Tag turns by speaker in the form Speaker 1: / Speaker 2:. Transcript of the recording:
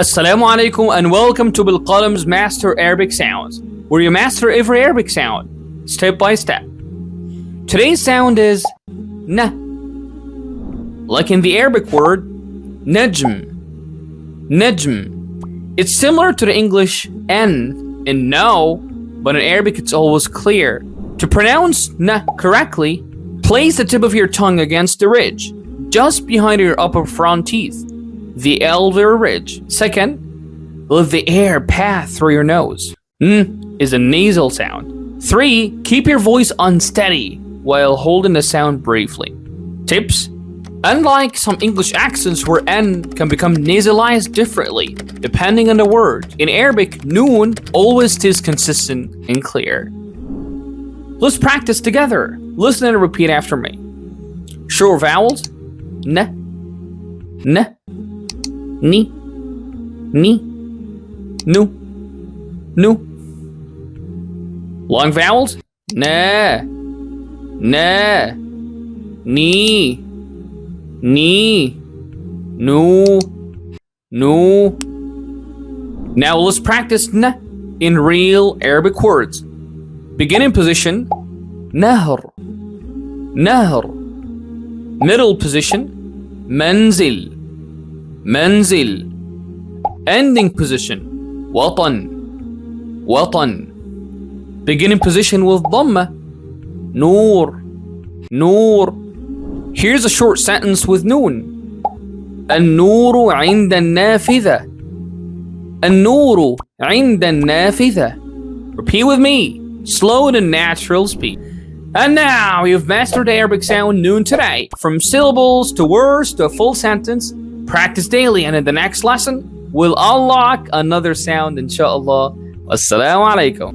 Speaker 1: Assalamu alaikum and welcome to Bilqalam's Master Arabic Sounds, where you master every Arabic sound, step by step. Today's sound is na. Like in the Arabic word, najm. Najm. It's similar to the English n in no, but in Arabic it's always clear. To pronounce na correctly, place the tip of your tongue against the ridge, just behind your upper front teeth, the elder ridge. Second, let the air pass through your nose. N is a nasal sound. 3, keep your voice unsteady while holding the sound briefly. Tips: unlike some English accents where N can become nasalized differently depending on the word, in Arabic, noon always stays consistent and clear. Let's practice together. Listen and repeat after me. Short vowels: n, n, ni, ni, nu, nu. Long vowels: na, na, ni, ni, nu, nu. Now let's practice n in real Arabic words. Beginning position: nahr, nahr. Middle position: manzil, manzil. Ending position: watan, watan. Beginning position with dhamma: noor, noor. Here's a short sentence with noon: النور عند النافذة. النور عند النافذة. Repeat with me, slow and natural speed. And now you've mastered the Arabic sound noon today. From syllables to words to a full sentence. Practice daily, and in the next lesson, we'll unlock another sound, inshallah. Assalamu alaikum.